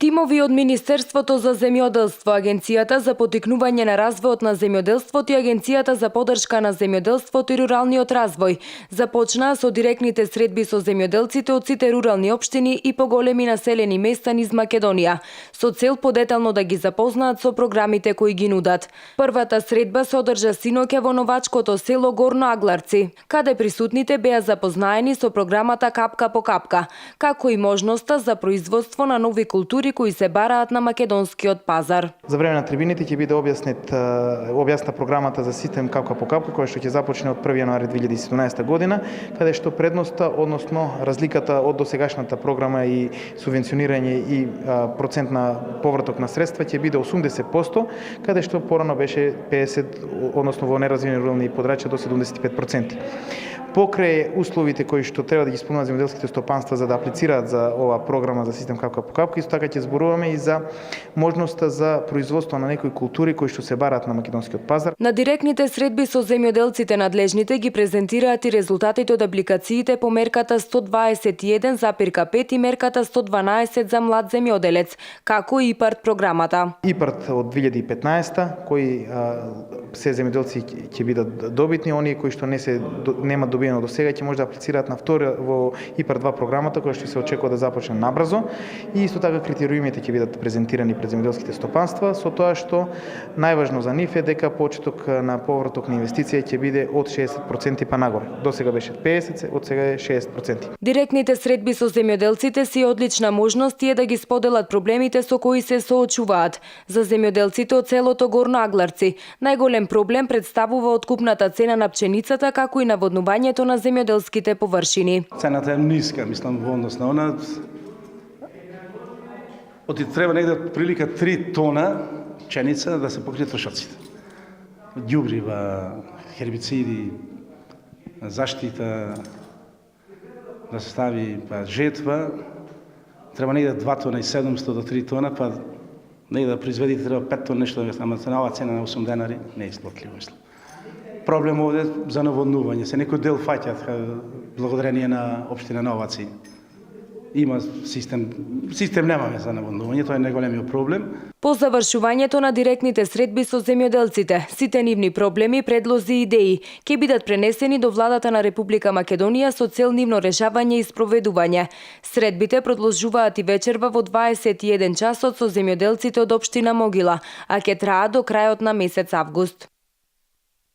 Тимови од Министерството за земјоделство, Агенцијата за поттикнување на развојот на земјоделството и Агенцијата за поддршка на земјоделството и руралниот развој започнаа со директните средби со земјоделците од сите рурални општини и поголеми населени места низ Македонија, со цел подетално да ги запознаат со програмите кои ги нудат. Првата средба се одржа синоќа во новачкото село Горно Агларци, каде присутните беа запознаени со програмата Капка по капка, како и можноста за производство на нови култури кои се бараат на македонскиот пазар. За време на трибините ќе биде објасна програмата за систем Капка по капка, која што ќе започне од 1 јануари 2017 година, каде што предноста, односно разликата од досегашната програма и субвенционирање и процент на повраток на средства ќе биде 80%, каде што порано беше 50, односно во неразвиени рурални подрачја до 75%. Покрај условите кои што треба да ги исполнуваат земјоделските стопанства за да аплицираат за оваа програма за систем Капка по капка, исто така ќе зборуваме и за можноста за производство на некои култури кои што се бараат на македонскиот пазар. На директните средби со земјоделците надлежните ги презентираат и резултатите од апликациите по мерката 121,5 и мерката 112 за млад земјоделец, како и ИПАРТ програмата. ИПАРТ од 2015 кои се земјоделци ќе бидат добитни, оние кои што немаат добиено до сега ќе може да аплицираат на втора во ИПАРТ 2 програмата која што се очекува да започне набрзо и исто така критериумите ќе бидат презентирани пред земјоделските стопанства, со тоа што најважно за нив е дека почеток на повраток на инвестиција ќе биде од 60% па нагоре. До сега беше 50%, од сега е 60%. Директните средби со земјоделците си одлична можност е да ги споделат проблемите со кои се соочуваат. За земјоделците од селото Горно Агларци најголем проблем представува откупната цена на пченицата, како и наводнувањето на земјоделските површини. Цената е ниска, мислам, во однос на она. Треба негде прилика 3 тона пченица да се покријат трошоците. Ѓубрива, хербициди, заштита, да се стави жетва, треба негде 2 тона и 700 до 3 тона, па негде да произведите треба 5 тона нешто, ама на оваа цена на 8 денари не е isплатливо, мислам. Проблем овде за наводнување. Се некој дел фаќаат благодарение на општина Новаци. Има систем немаме за наводнување, тоа е најголемиот проблем. По завршувањето на директните средби со земјоделците, сите нивни проблеми, предлози и идеи ќе бидат пренесени до владата на Република Македонија со цел нивно решавање и спроведување. Средбите продолжуваат и вечерва во 21 часот со земјоделците од општина Могила, а ќе траат до крајот на месец август.